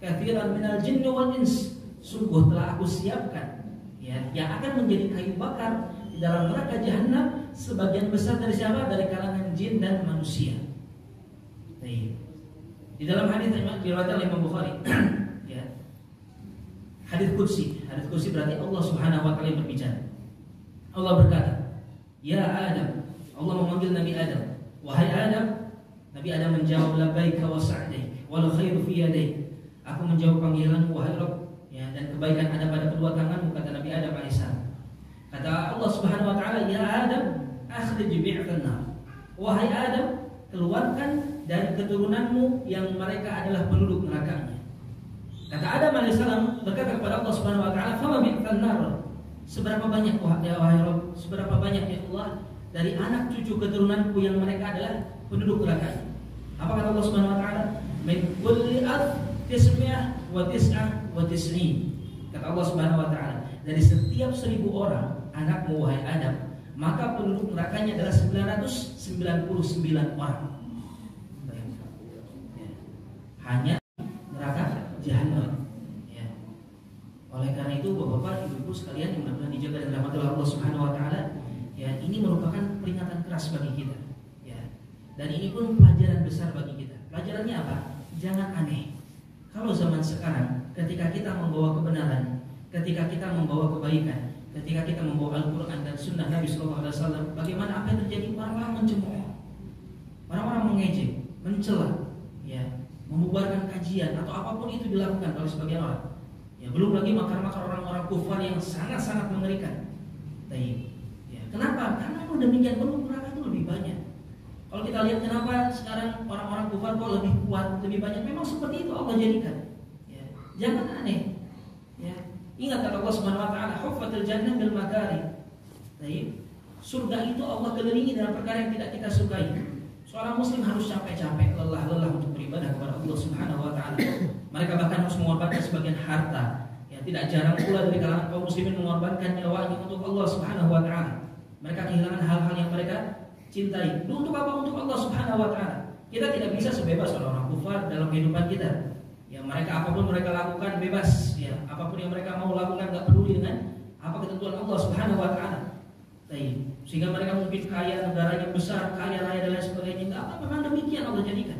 katsiran minal jinni wal ins, sungguh telah aku siapkan ya yang akan menjadi kayu bakar di dalam neraka jahanam sebagian besar dari siapa? Dari kalangan jin dan manusia. Di dalam hadis diriwayatkan oleh Imam Bukhari ya. Hadis qudsi berarti Allah Subhanahu wa taala berbicara. Allah berkata, "Ya Adam." Allah memanggil Nabi Adam, "Wahai Adam." Nabi Adam menjawab, "Labbaika wa sa'daik, wal khairu fi yadaik." Aku menjawab panggilanmu wahai Rabb, ya, dan kebaikan ada pada kedua tanganmu, kata Nabi Adam alaihissalam. Kata Allah Subhanahu wa taala, "Ya Adam, akhrij bi'atan nar." Wahai Adam, keluarkan dari keturunanmu yang mereka adalah penduduk nerakanya. Kata Adam alaihissalam berkata kepada Allah Subhanahu wa taala, "Fama bi'atan nar?" Seberapa banyak wahai Rabb, seberapa banyak ya Allah dari anak cucu keturunanku yang mereka adalah penduduk neraka. Apa kata Allah Subhanahu wa taala? Min kulli tis'ah wa tis'ah wa tis'in. Kata Allah Subhanahu wa taala, dari setiap 1000 orang anakmu wahai Adam, maka penduduk nerakanya adalah 999 orang. Hanya neraka jahanam. Ya. Oleh karena itu Bapak-bapak, Ibu-ibu sekalian yang mudah-mudahan dijaga dan dirahmati oleh Allah Subhanahu wa taala, ya, ini merupakan peringatan keras bagi kita. Dan ini pun pelajaran besar bagi kita. Pelajarannya apa? Jangan aneh. Kalau zaman sekarang, ketika kita membawa kebenaran, ketika kita membawa kebaikan, ketika kita membawa Al-Quran dan Sunnah Nabi SAW, bagaimana apa yang terjadi? Orang-orang mencemooh, orang-orang mengejek, mencela, ya, membubarkan kajian atau apapun itu dilakukan oleh sebagian orang. Ya, belum lagi makar-makar orang-orang kufar yang sangat-sangat mengerikan. Ya, kenapa? Karena kalau demikian penduduk neraka itu lebih banyak. Kalau kita lihat kenapa sekarang orang-orang kufar kok lebih kuat, lebih banyak, memang seperti itu Allah jadikan. Ya. Jangan aneh. Ya. Ingat kata Allah Subhanahu wa taala, "Huffatil jannah bil makari." Surga itu Allah kelilingi dengan perkara yang tidak kita sukai. Seorang muslim harus capek-capek, lelah-lelah untuk beribadah kepada Allah Subhanahu wa taala. Mereka bahkan harus mengorbankan sebagian harta. Ya, tidak jarang pula dari kalangan kaum muslimin mengorbankan nyawanya untuk Allah Subhanahu wa taala. Mereka kehilangan hal-hal yang mereka cintai. Untuk apa? Untuk Allah Subhanahu wa taala. Kita tidak bisa sebebas orang-orang kufar dalam kehidupan kita. Ya, mereka apapun mereka lakukan bebas, ya. Apapun yang mereka mau lakukan enggak peduli dengan apa ketentuan Allah Subhanahu wa taala. Sehingga mereka mungkin kaya, negaranya besar, kaya raya dan lain sebagainya. Enggak apa, memang demikian Allah jadikan.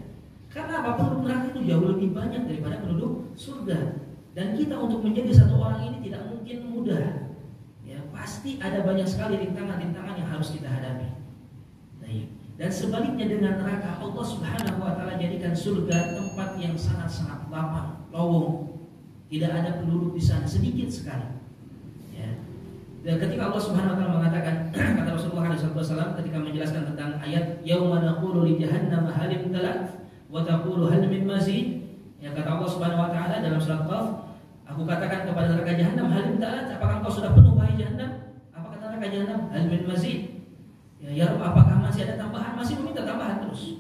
Karena apa? Penduduk neraka itu jauh lebih banyak daripada penduduk surga. Dan kita untuk menjadi satu orang ini tidak mungkin mudah. Ya, pasti ada banyak sekali rintangan-rintangan yang harus kita hadapi. Dan sebaliknya dengan neraka, Allah Subhanahu wa taala jadikan surga tempat yang sangat-sangat lapang, lowong. Tidak ada penduduk di sana, sedikit sekali. Ya. Dan ketika Allah Subhanahu wa taala mengatakan, kata Rasulullah SAW ketika menjelaskan tentang ayat yauma naqulu li jahannam hal imtalat wa taqulu hal min mazid, ya, kata Allah Subhanahu wa taala dalam surat Qaf, aku katakan kepada neraka jahanam hal imtalat, apakah engkau sudah penuh wahai jahanam? Apa kata neraka jahanam? Hal min mazid. Ya Rabb, apakah masih ada tambahan? Masih meminta tambahan terus.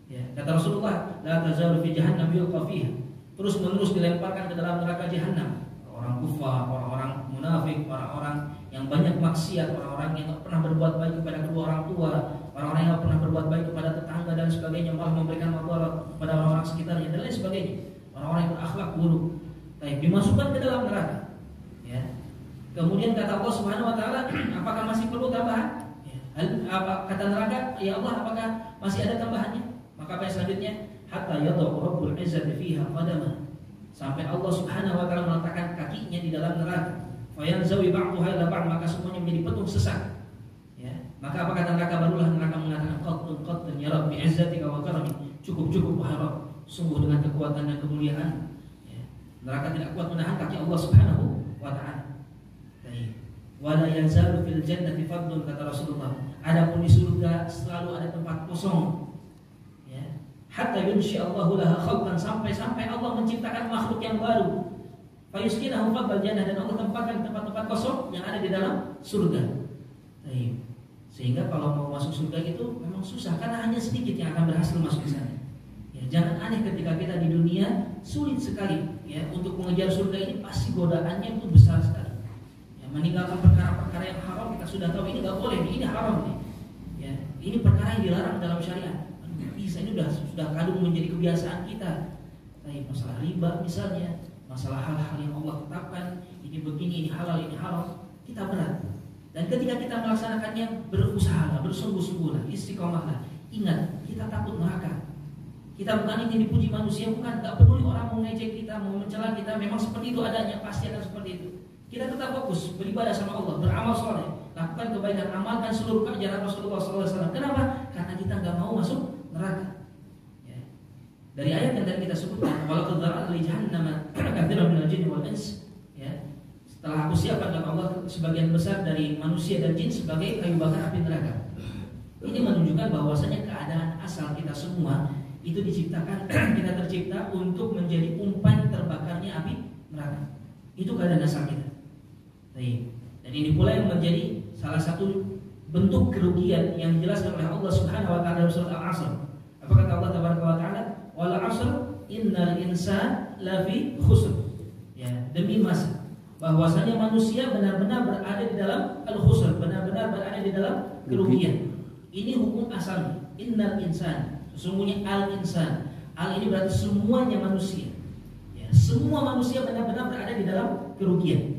Ya, kata Rasulullah, la tazalu fi jahannam yulqa fiha. Terus menerus dilemparkan ke dalam neraka jahanam. Orang kufar, orang-orang munafik, orang-orang yang banyak maksiat, orang-orang yang tidak pernah berbuat baik kepada kedua orang tua, orang-orang yang tidak pernah berbuat baik kepada tetangga dan sebagainya, malah memberikan madarat kepada orang-orang sekitarnya dan lain sebagainya. Orang-orang yang berakhlak buruk, dimasukkan ke dalam neraka. Ya. Kemudian kata Allah Subhanahu wa taala, apakah masih perlu tambahan? Apa kata neraka, ya Allah, apakah masih ada tambahannya? Maka apa yang selanjutnya? Hatta yadhu Rabbul Izzati fiha qadamah. Sampai Allah Subhanahu wa taala meletakkan kakinya di dalam neraka. Fayanzawi ba'daha ila ba'd, maka semuanya menjadi penuh sesak. Ya. Maka apa kata neraka? Barulah neraka mengatakan qattun ya Rabbi izzatika wa karamik. Cukup wahai Rabb, sungguh dengan kekuatan dan kemuliaan. Ya. Neraka tidak kuat menahan kaki Allah Subhanahu wa taala. Wala yazalu fil jannati fadlun, kata Rasulullah. Adapun di surga selalu ada tempat kosong. Ya. Hatta yunsyi'allahu laha khalqan, sampai Allah menciptakan makhluk yang baru. Fa yuskinahu fadlal jannah, dan Allah tempatkan tempat-tempat kosong yang ada di dalam surga. Sehingga kalau mau masuk surga itu memang susah, karena hanya sedikit yang akan berhasil masuk ke sana. Ya, jangan aneh ketika kita di dunia sulit sekali ya untuk mengejar surga ini, pasti godaannya itu besar sekali. Meninggalkan perkara-perkara yang haram, kita sudah tahu ini nggak boleh, ini haram nih. Ya, ini perkara yang dilarang dalam syariat. Bisa, ini sudah kadung menjadi kebiasaan kita. masalah riba misalnya, masalah hal-hal yang Allah tetapkan, ini begini, ini halal, ini haram, kita berat. Dan ketika kita melaksanakannya, berusahalah, bersungguh-sungguhlah, istiqomahlah. Ingat, kita takut neraka. Kita bukan ingin dipuji manusia, bukan, tak peduli orang mau ngejek kita, mau mencela kita, memang seperti itu adanya, pasti akan seperti itu. Kita tetap fokus beribadah sama Allah, beramal soleh, lakukan kebaikan, amalkan seluruh ajaran Rasulullah SAW. Kenapa? Karena kita nggak mau masuk neraka. Ya. Dari ayat yang tadi kita sebutkan, walaqad dzara'na li jahannama katsiran minal jinni wal ins. Ya. Setelah aku siapkan kata Allah sebagian besar dari manusia dan jin sebagai kayu bakar api neraka. Ini menunjukkan bahwasanya keadaan asal kita semua itu diciptakan, kita tercipta untuk menjadi umpan terbakarnya api neraka. Itu keadaan asal kita. Dan ini pula yang menjadi salah satu bentuk kerugian yang dijelaskan oleh Allah Subhanahu wa taala dalam surat Al-Asr. Apa kata Allah Tabaraka wa taala? Wal 'asr innal insana lafi khusr. Ya, demi masa bahwasanya manusia benar-benar berada di dalam al-khusr, benar-benar berada di dalam kerugian. Ini hukum asalnya. Innal insana, sesungguhnya al-insan. Al ini berarti semuanya manusia. Ya, semua manusia benar-benar berada di dalam kerugian.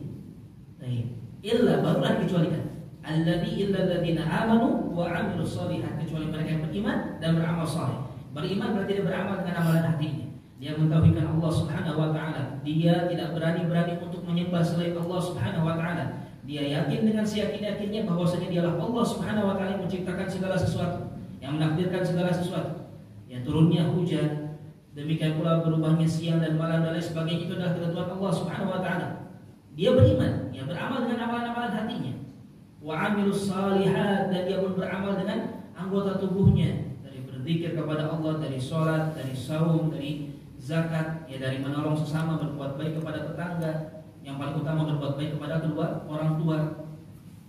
Illa barulah dikecualikan. Alladzi illa alladziina aamanu wa 'amilus shalihat, kecuali mereka yang beriman dan beramal saleh. Beriman berarti dia beramal dengan amalan hatinya. Dia mentauhidkan Allah Subhanahu wa taala. Dia tidak berani-berani untuk menyembah selain Allah Subhanahu wa taala. Dia yakin dengan seyakin-yakinnya bahwasanya dialah Allah Subhanahu wa taala yang menciptakan segala sesuatu, yang menakdirkan segala sesuatu. Ya, turunnya hujan, demikian pula berubahnya siang dan malam dan lain sebagainya, itu adalah ketentuan Allah Subhanahu wa taala. Dia beriman, dia beramal dengan amalan-amalan hatinya. Wa 'amilus shalihat, dan dia pun beramal dengan anggota tubuhnya, dari berzikir kepada Allah, dari sholat, dari saum, dari zakat, ya dari menolong sesama, berbuat baik kepada tetangga, yang paling utama berbuat baik kepada kedua orang tua.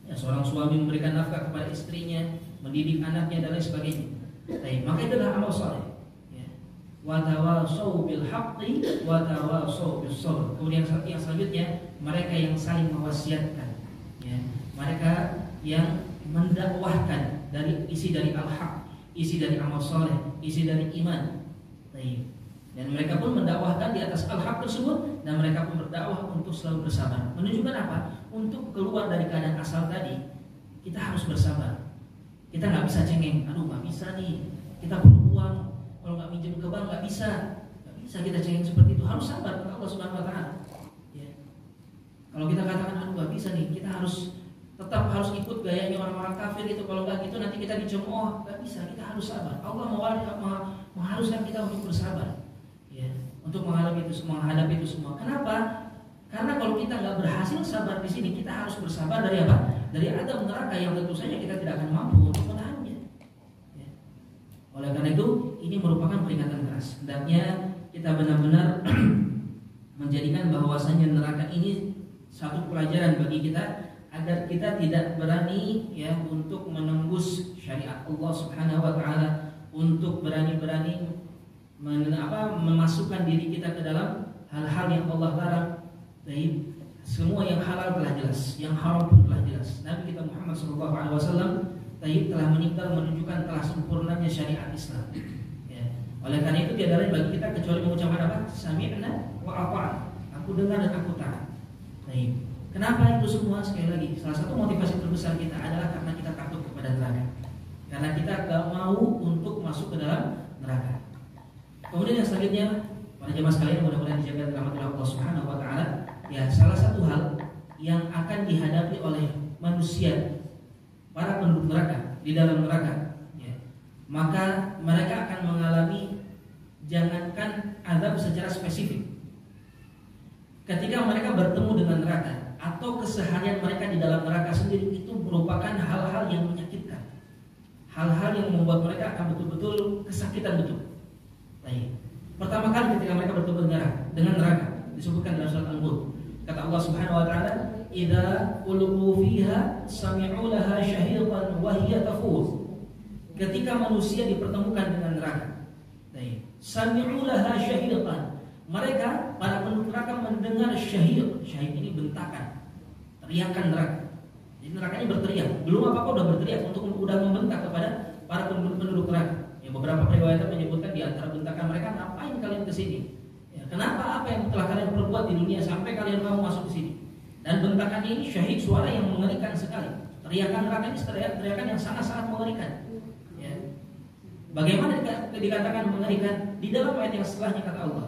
Ya, seorang suami memberikan nafkah kepada istrinya, mendidik anaknya dan lain sebagainya. Maka itu adalah amal saleh. Wa tawasau bil haqqi wa tawasau bis sabr. Kemudian yang selanjutnya, mereka yang saling mewasiatkan, ya, mereka yang mendakwahkan dari isi dari al-haq, isi dari amal saleh, isi dari iman. Dan mereka pun mendakwahkan di atas al-haq tersebut, dan mereka pun berdakwah untuk selalu bersabar. Menunjukkan apa? Untuk keluar dari keadaan asal tadi, kita harus bersabar. Kita nggak bisa cengeng, aduh nggak bisa nih, kita perlu uang, kalau nggak minjem ke bank nggak bisa kita cengeng seperti itu. Harus sabar kepada Allah Subhanahu wa taala. Ya. Kalau kita katakan aduh nggak bisa nih, kita tetap harus ikut gayanya orang-orang kafir itu. Kalau nggak gitu nanti kita dicemooh, nggak bisa. Kita harus sabar. Allah mengharuskan kita untuk bersabar, ya, untuk menghadapi itu semua. Kenapa? Karena kalau kita nggak berhasil sabar di sini, kita harus bersabar dari apa? Dari adab neraka yang tentu saja kita tidak akan mampu untuk menahannya. Ya. Oleh karena itu, ini merupakan peringatan keras. Hendaknya kita benar-benar menjadikan bahwasanya neraka ini satu pelajaran bagi kita, agar kita tidak berani, ya, untuk menembus syariat Allah Subhanahu wa taala, untuk berani-berani memasukkan diri kita ke dalam hal-hal yang Allah larang. Semua yang halal telah jelas, yang haram pun telah jelas. Nabi kita Muhammad SAW telah meninggal menunjukkan telah sempurnanya syariat Islam. Ya. Oleh karena itu tiada lain bagi kita kecuali mengucapkan apa? Sami'na wa ata'na. Aku dengar dan aku taat. Kenapa itu semua? Sekali lagi, salah satu motivasi terbesar kita adalah karena kita takut kepada neraka. Karena kita gak mau untuk masuk ke dalam neraka. Kemudian yang selanjutnya, para jemaah sekalian, mudah-mudahan dijaga rahmat Allah Subhanahu wa taala. Ya, salah satu hal yang akan dihadapi oleh manusia, para penduduk neraka, di dalam neraka, ya, maka mereka akan mengalami, jangankan azab secara spesifik, ketika mereka bertemu dengan neraka atau keseharian mereka di dalam neraka sendiri, itu merupakan hal-hal yang menyakitkan, hal-hal yang membuat mereka akan betul-betul kesakitan betul. Baik. Pertama kali ketika mereka bertemu dengan neraka, disebutkan dalam surat Al-Mulk, kata Allah Subhanahu wa taala, "Idza ulqu fiha sami'u laha shahiqan wa hiya tafur." Ketika manusia dipertemukan dengan neraka, sami'u laha shahiqan, mereka para penduduk neraka mendengar syahiq. Syahiq ini bentakan, teriakan neraka. Jadi nerakanya berteriak, belum apa-apa udah berteriak udah membentak kepada para penduduk neraka. Ya, beberapa riwayat menyebutkan di antara bentakan mereka, ngapain kalian kesini? Ya, kenapa? Apa yang telah kalian perbuat di dunia sampai kalian mau masuk ke sini? Dan bentakannya ini syahid, suara yang mengerikan sekali. Teriakan neraka ini teriakan yang sangat-sangat mengerikan. Ya. Bagaimana dikatakan mengerikan? Di dalam ayat yang setelahnya kata Allah,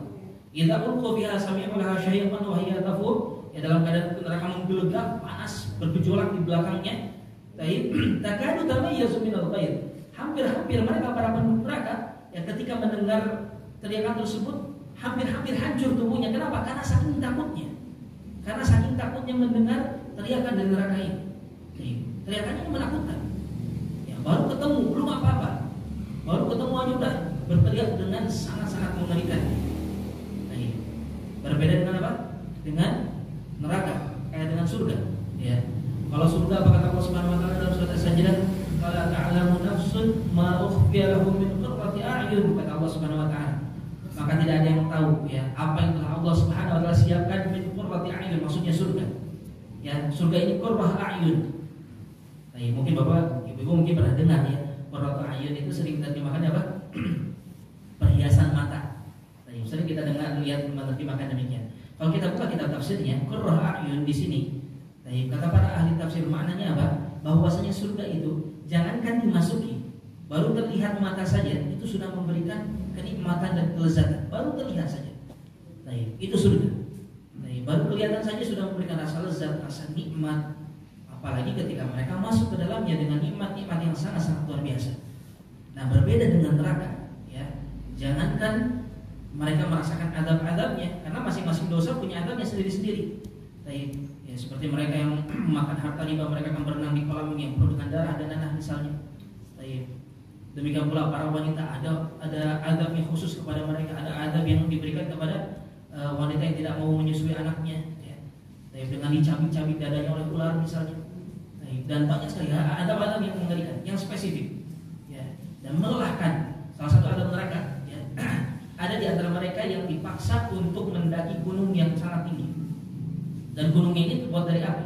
"Idza ulqu fiha sami'u laha syahiqan wa hiya tafur." Ya, dalam keadaan neraka menggelegak, panas, bergejolak di belakangnya. Takadu tamayyazu minal ghair. Hampir-hampir mereka para penduduk neraka ya ketika mendengar teriakan tersebut hampir-hampir hancur tubuhnya. Kenapa? Karena saking takutnya. Karena saking takutnya mendengar teriakan dari neraka ini. Teriakannya ini menakutkan. Ya, baru ketemu, belum apa-apa. Baru ketemu aja udah berteriak dengan sangat-sangat mengerikan. Berbeda dengan apa? Dengan neraka, kayak dengan surga. Ya. Kalau surga apa kata Allah Subhanahu wa taala dalam surat As-Sajdah? Fala ta'lamu nafsun ma ukhfiya lahum min qurrati a'yun, kata Allah Subhanahu wa taala. Maka tidak ada yang tahu ya apa yang telah Allah Subhanahu wa taala siapkan min qurrati a'yun, maksudnya surga. Ya, surga ini qurrah a'yun. Nah, mungkin Bapak Ibu mungkin pernah dengar ya, qurratu a'yun itu sering diterjemahkan apa? Perhiasan mata. Nah, sering kita dengar lihat menerjemahkan demikian. Kalau kita buka kitab tafsirnya, qurrah a'yun di sini. Nah, kata para ahli tafsir maknanya apa? Bahwasanya surga itu jangankan dimasuki, baru terlihat mata saja itu sudah memberikan kenikmatan dan kelezatan. Baru terlihat saja. Nah, itu surga. Nah, baru kelihatan saja sudah memberikan rasa lezat, rasa nikmat. Apalagi ketika mereka masuk ke dalamnya dengan nikmat-nikmat yang sangat-sangat luar biasa. Nah, berbeda dengan neraka, ya. Jangankan mereka merasakan adab-adabnya, karena masing-masing dosa punya adabnya sendiri-sendiri. Ya, seperti mereka yang makan harta riba, mereka akan berenang di kolam yang penuh dengan darah dan nanah misalnya. Demikian pula para wanita ada adab yang khusus kepada mereka, ada adab yang diberikan kepada wanita yang tidak mau menyusui anaknya, ya. Dengan dicabik-cabik dadanya oleh ular misalnya. Dan banyak sekali adab-adab yang mengerikan, yang spesifik, ya, dan melelahkan. Salah satu adab neraka, ya, ada di antara mereka yang dipaksa untuk mendaki gunung yang sangat tinggi. Dan gunung ini terbuat dari api.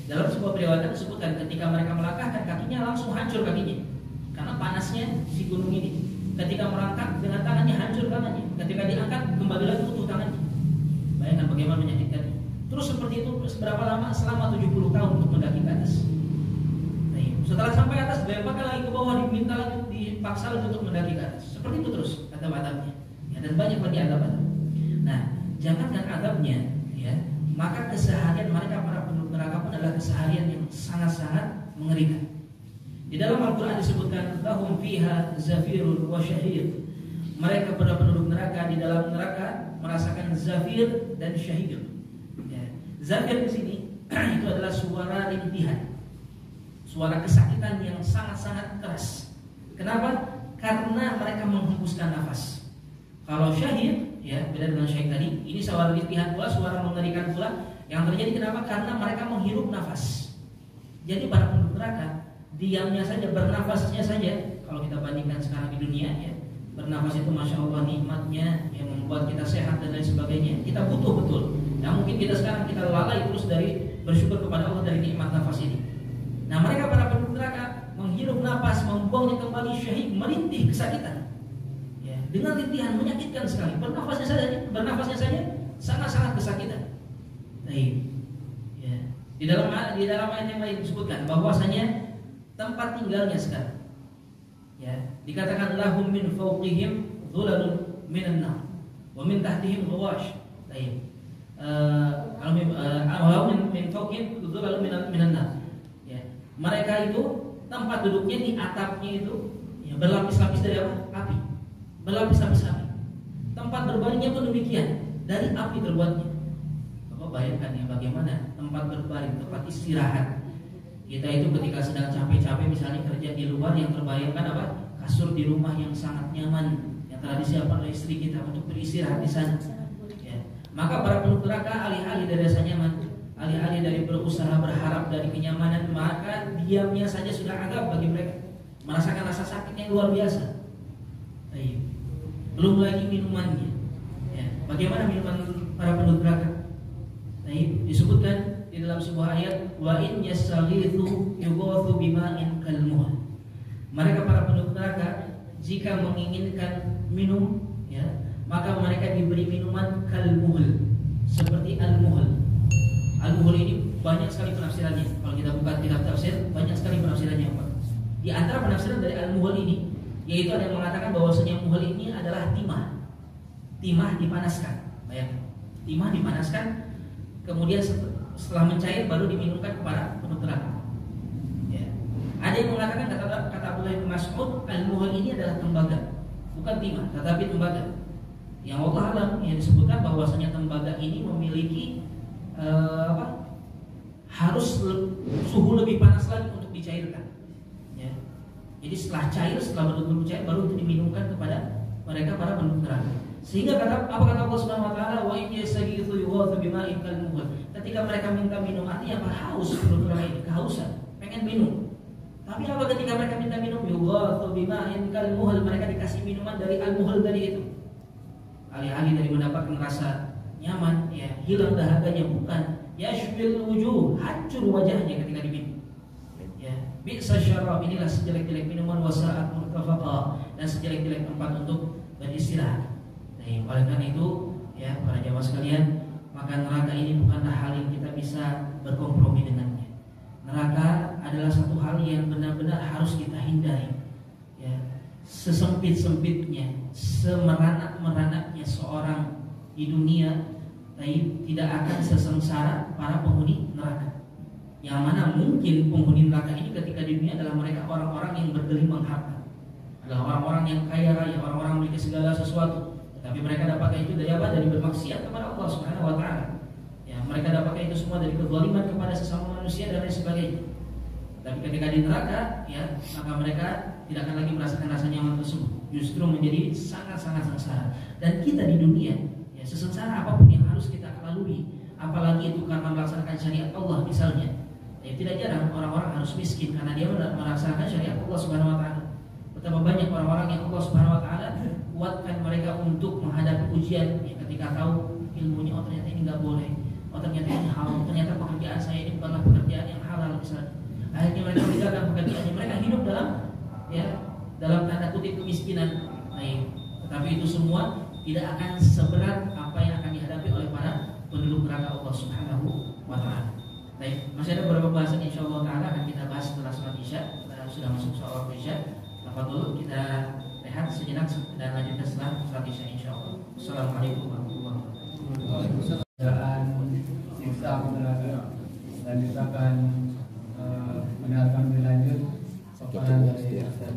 Dalam sebuah periwayatan disebutkan ketika mereka melangkahkan kakinya langsung hancur kakinya, karena panasnya si gunung ini. Ketika merangkak dengan tangannya hancur tangannya. Ketika diangkat kembali lagi utuh tangannya. Bayangkan bagaimana menyakitkannya. Terus seperti itu berapa lama? Selama 70 tahun untuk mendaki ke atas. Setelah sampai atas dilemparkan lagi ke bawah, diminta lagi, dipaksa lagi untuk mendaki ke atas. Seperti itu terus adab-adabnya. Ya, dan banyak lagi adab-adab. Nah, jangankan adabnya, ya, maka keseharian mereka para penduduk neraka pun adalah keseharian yang sangat-sangat mengerikan. Di dalam Al-Quran disebutkan lahum fiha zafirun wa syahir. Mereka para penduduk neraka di dalam neraka merasakan zafir dan syahir. Ya. Zafir di sini itu adalah suara rintihan, suara kesakitan yang sangat-sangat keras. Kenapa? Karena mereka menghembuskan nafas. Kalau syahid, ya, beda dengan syahid tadi. Ini suara rintihan pula, suara mengerikan pula. Yang terjadi kenapa? Karena mereka menghirup nafas. Jadi para penduduk neraka diamnya saja, bernafasnya saja. Kalau kita bandingkan sekarang di dunia, ya, bernafas itu masya Allah nikmatnya yang membuat kita sehat dan lain sebagainya. Kita butuh betul. Nah, mungkin kita sekarang kita lalai terus dari bersyukur kepada Allah dari nikmat nafas ini. Nah, mereka para penduduk neraka menghirup nafas, membuangnya kembali syahid, merintih kesakitan. Dengan rintihan menyakitkan sekali. Bernafasnya saja sangat-sangat kesakitan. Ya. Di dalam ayat yang lain disebutkan bahwasanya tempat tinggalnya sekarang, ya, dikatakan lahum min fawqihim dhulalun minan nar wa min tahtihim ghawash. Min fawqihim dhulalun minan nar. Ya. Mereka itu tempat duduknya di atapnya itu, ya, berlapis-lapis dari apa? Api. Berlapis-lapis api. Tempat berbaringnya pun demikian, dari api terbuatnya. Bapak bayangkan ya bagaimana tempat berbaring, tempat istirahat. Kita itu ketika sedang capek-capek misalnya kerja di luar, yang terbayangkan apa? Kasur di rumah yang sangat nyaman, yang telah disiapkan oleh istri kita untuk beristirahat di sana. Ya. Maka para penduduk neraka alih-alih dari rasa nyaman, alih-alih dari berusaha berharap dari kenyamanan, maka diamnya saja sudah adab bagi mereka. Merasakan rasa sakit yang luar biasa. Belum lagi minumannya, ya. Bagaimana minuman para penduduk neraka? Disebutkan di dalam sebuah ayat, wa in yastaghithu yughathu bima'in kalmuhl. Mereka para penduduk neraka jika menginginkan minum, ya, maka mereka diberi minuman kalmuhl, seperti al-muhl. Al-muhl ini banyak sekali penafsirannya. Kalau kita buka kitab tafsir, banyak sekali penafsirannya, Pak. Di antara penafsiran dari al-muhl ini, yaitu ada yang mengatakan bahwasanya muhl ini adalah timah. Timah dipanaskan, bayangkan. Timah dipanaskan, kemudian setelah mencair baru diminumkan kepada penduduk neraka. Ya. Ada yang mengatakan kata Abdullah bin Mas'ud, al-muhl ini adalah tembaga, bukan timah, tetapi tembaga. Yang Allah alam yang disebutkan bahwasanya tembaga ini memiliki harus suhu lebih panas lagi untuk dicairkan. Ya. Jadi setelah cair, setelah betul-betul cair, baru itu diminumkan kepada mereka para penduduk neraka. Sehingga apa kata Allah Subhanahu Wa Taala, wa in yastaghithu yughathu bima'in kalmuhl. Ketika mereka minta minum, artinya apa? Haus penduduk neraka ini, kehausan, pengen minum. Tapi apa ketika mereka minta minum? Yughathu bima'in kalmuhl, mereka dikasih minuman dari al-muhl tadi itu. Alih-alih dari mendapatkan rasa nyaman, ya hilang dahaganya, bukan yashbil wujuh, hancur wajahnya ketika diminum. Ya, bi'sa syarab, inilah sejelek-jelek minuman, wasa'at murtafaqa, dan sejelek-jelek tempat untuk beristirahat. Nah, oleh karena itu, ya para jamaah sekalian, maka neraka ini bukanlah hal yang kita bisa berkompromi dengannya. Neraka adalah satu hal yang benar-benar harus kita hindari. Ya, sesempit-sempitnya, semeranak-meranaknya seorang di dunia, tidak akan sesengsara para penghuni neraka. Yang mana mungkin penghuni neraka ini ketika di dunia adalah mereka orang-orang yang bergelimang harta, adalah orang-orang yang kaya raya, orang-orang memiliki segala sesuatu. Tapi mereka dapatkan itu dari apa? Dari bermaksiat kepada Allah Subhanahu Wa Taala. Ya, mereka dapatkan itu semua dari kezaliman kepada sesama manusia dan lain sebagainya. Tapi ketika di neraka, ya, maka mereka tidak akan lagi merasakan rasa nyaman tersebut. Justru menjadi sangat-sangat sengsara. Dan kita di dunia, ya, sesengsara apapun yang harus kita lalui, apalagi itu karena melaksanakan syariat Allah misalnya. Ya, tidak jarang orang-orang harus miskin karena dia melaksanakan syariat Allah Subhanahu Wa Taala. Betapa banyak orang-orang yang Allah Subhanahu Wa Taala kuatkan mereka untuk menghadapi ujian, ya, ketika tahu ilmunya, oh ternyata ini nggak boleh, oh ternyata ini halal, ternyata pekerjaan saya ini bukanlah pekerjaan yang halal misalnya. Akhirnya mereka meninggalkan pekerjaannya, mereka hidup dalam tanda kutip kemiskinan. Tetapi itu semua tidak akan seberat apa yang akan dihadapi oleh para penduduk neraka Allah Subhanahu Wa Taala. Baik, masih ada beberapa bahasan insyaallah taala akan kita bahas setelah sholat Isya. Kita sudah masuk sholat Isya. Lepas dulu kita rehat sejenak dan lanjutkan setelah sholat Isya insyaallah. Assalamualaikum warahmatullahi wabarakatuh. Siksa neraka dan kita akan mendengarkan lebih lanjut paparan dari Ustaz.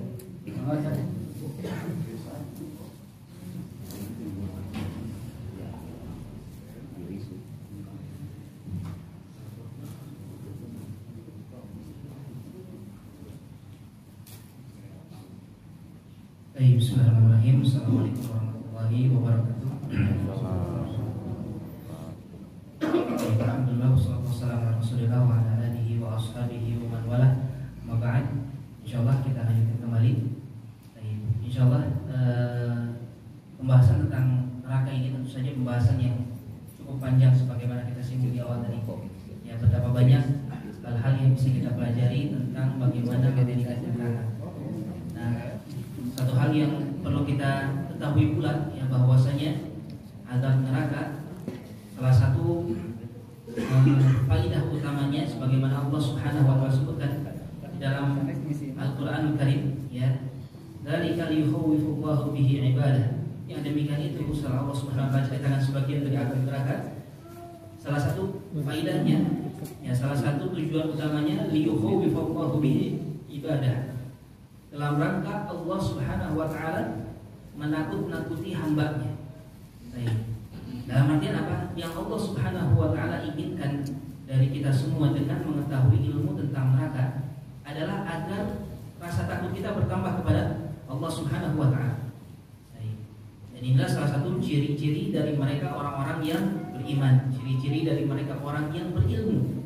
Bismillahirrahmanirrahim. Assalamualaikum warahmatullahi wabarakatuh. Alhamdulillah wassalatu wassalamu ala Rasulillah wa ala alihi wa ashabihi wa man walah. Amma ba'd. Insyaallah kita lanjutkan kembali. Insyaallah pembahasan tentang neraka ini tentu saja pembahasan yang cukup panjang sebagaimana kita singgung di awal tadi. Ya, betapa banyak hal-hal yang bisa kita pelajari tentang bagaimana menjadi neraka. Nah, satu hal yang perlu kita ketahui pula, ya, bahwasanya azab neraka salah satu faidah utamanya sebagaimana Allah Subhanahu wa taala sebutkan di dalam Al-Qur'anul Karim, ya, dzalika liyukhawwifullahu bihi ibadah. Yang demikian itu setelah Allah Subhanahu wa taala ceritakan sebagian dari azab neraka. Salah satu faidahnya, ya, salah satu tujuan utamanya liyukhawwifullahu bihi ibadah. Dalam rangka Allah Subhanahu wa taala menakut-nakuti hambanya. Dalam artian apa? Yang Allah Subhanahu wa taala inginkan dari kita semua dengan mengetahui ilmu tentang neraka adalah agar rasa takut kita bertambah kepada Allah Subhanahu wa taala. Dan inilah salah satu ciri-ciri dari mereka orang-orang yang beriman, ciri-ciri dari mereka orang yang berilmu.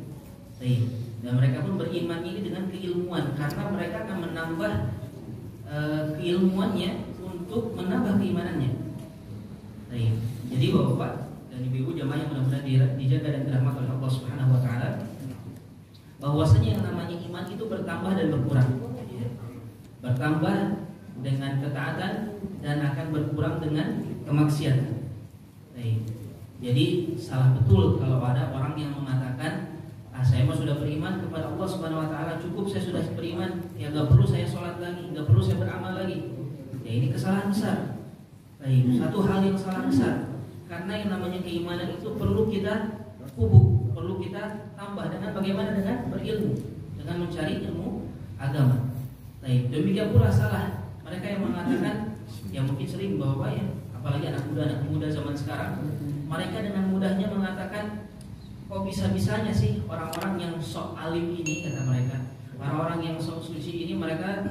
Dan mereka pun beriman ini dengan keilmuan karena mereka akan menambah keilmuannya untuk menambah keimanannya. Jadi Bapak dan Ibu jamaah yang mudah-mudahan dijaga dan dirahmati oleh Allah Subhanahu wa taala, bahwasanya yang namanya iman itu bertambah dan berkurang. Bertambah dengan ketaatan dan akan berkurang dengan kemaksiatan. Baik. Jadi salah betul kalau ada orang yang mengatakan, saya mah sudah beriman kepada Allah Subhanahu Wa Taala, cukup saya sudah beriman, ya nggak perlu saya sholat lagi, nggak perlu saya beramal lagi. Ya ini kesalahan besar. Baik, satu hal yang salah besar. Karena yang namanya keimanan itu perlu kita pupuk, perlu kita tambah dengan bagaimana, dengan berilmu, dengan mencari ilmu agama. Baik, demikian pula salah mereka yang mengatakan, yang mungkin sering bawa ya, apalagi anak muda zaman sekarang, mereka dengan mudahnya mengatakan, kok bisa-bisanya sih orang-orang yang sok alim ini, kata mereka, orang-orang yang sok suci ini, mereka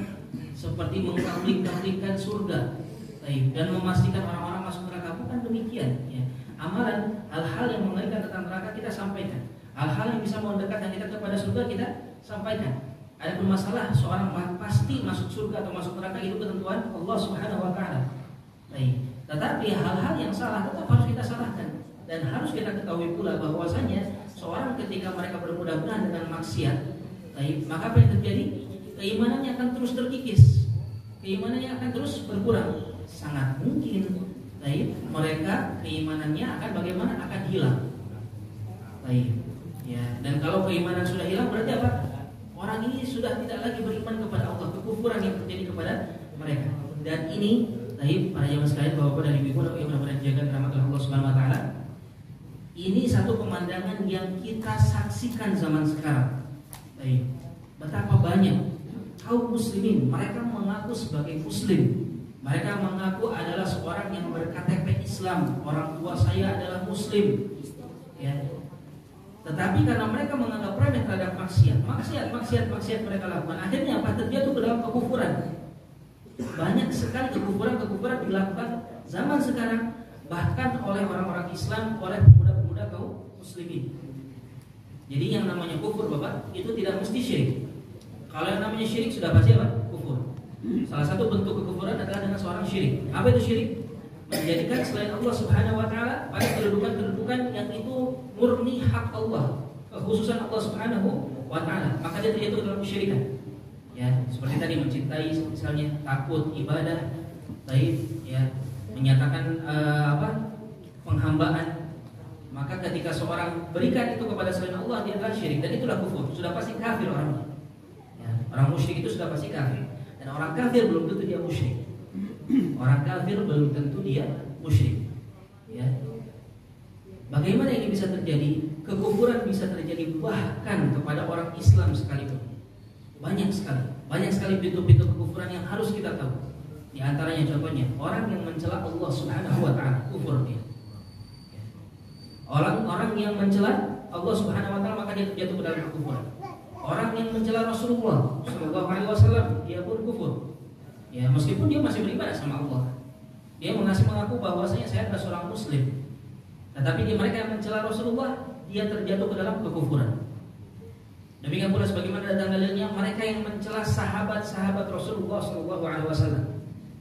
seperti mengkamling-kamlingkan surga, dan memastikan orang-orang masuk neraka. Bukan demikian ya. Amalan, hal-hal yang mengerikan tentang neraka kita sampaikan, hal-hal yang bisa mendekatkan kita kepada surga kita sampaikan. Ada masalah seorang pasti masuk surga atau masuk neraka itu ketentuan Allah Subhanahu Wa Taala. Tetapi hal-hal yang salah tetap harus kita salahkan. Dan harus kita ketahui pula bahwasanya seorang ketika mereka bermudah-mudahan dengan maksiat, maka apa yang terjadi? Keimanannya akan terus terkikis, keimanannya akan terus berkurang. Sangat mungkin, mereka keimanannya akan bagaimana? Akan hilang. Ya. Dan kalau keimanan sudah hilang berarti apa? Orang ini sudah tidak lagi beriman kepada Allah, kekufuran yang terjadi kepada mereka. Dan ini, para jamaah sekalian, bapak dan ibu yang benar-benar dijaga rahmat Allah Subhanahu Wa Taala. Ini satu pemandangan yang kita saksikan zaman sekarang. Betapa banyak kaum muslimin, mereka mengaku sebagai muslim, mereka mengaku adalah seorang yang berKTP Islam, orang tua saya adalah muslim, ya. Tetapi karena mereka menganggap remeh terhadap maksiat mereka lakukan, akhirnya apa? Terjatuh ke dalam kekufuran. Banyak sekali kekufuran dilakukan zaman sekarang, bahkan oleh orang-orang Islam, oleh pemuda-pemuda kaum muslimin. Jadi yang namanya kufur, Bapak, itu tidak mesti syirik. Kalau yang namanya syirik sudah pasti apa? Kufur. Salah satu bentuk kekufuran adalah dengan seorang syirik. Apa itu syirik? Menjadikan selain Allah Subhanahu Wa Taala pada kedudukan-kedudukan yang itu murni hak Allah, kekhususan Allah Subhanahu Wa Taala. Maka dia terjatuh dalam kesyirikan. Ya, seperti tadi mencintai, misalnya takut, ibadah, ya, menyatakan penghambaan. Maka ketika seorang berikan itu kepada selain Allah, dia adalah syirik, dan itulah kufur. Sudah pasti kafir orangnya. Ya, orang musyrik itu sudah pasti kafir. Dan orang kafir belum tentu dia musyrik. Orang kafir belum tentu dia musyrik. Ya. Bagaimana ini bisa terjadi? Kekufuran bisa terjadi bahkan kepada orang Islam sekalipun. Banyak sekali pintu-pintu kekufuran yang harus kita tahu. Di antaranya contohnya orang yang mencela Allah Subhanahu Wa Taala, kufur dia. Orang yang mencela Allah Subhanahu Wa Taala, maka dia terjatuh ke dalam kekufuran. Orang yang mencela Rasulullah Shallallahu Alaihi Wasallam, dia pun kufur. Ya, meskipun dia masih beribadah sama Allah, dia mengaku bahwasanya saya adalah seorang muslim. Tetapi mereka yang mencela Rasulullah, dia terjatuh ke dalam kekufuran. Demikian pula sebagaimana datang dalilnya mereka yang mencela sahabat-sahabat Rasulullah Shallallahu Alaihi Wasallam.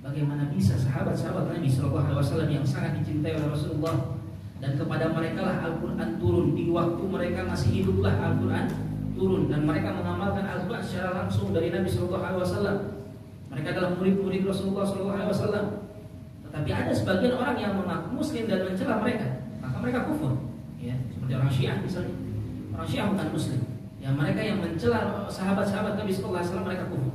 Bagaimana bisa sahabat-sahabat Nabi Shallallahu Alaihi Wasallam yang sangat dicintai oleh Rasulullah, dan kepada mereka lah Al-Quran turun, di waktu mereka masih hiduplah Al-Quran turun, dan mereka mengamalkan Al-Quran secara langsung dari Nabi Shallallahu Alaihi Wasallam. Mereka adalah murid-murid Rasulullah Shallallahu Alaihi Wasallam. Tetapi ada sebagian orang yang mengaku Muslim dan mencela mereka, maka mereka kufur. Ya, seperti orang Syiah misalnya. Orang Syiah bukan Muslim. Ya, mereka yang mencela sahabat-sahabat Nabi Shallallahu Alaihi Wasallam, mereka kufur.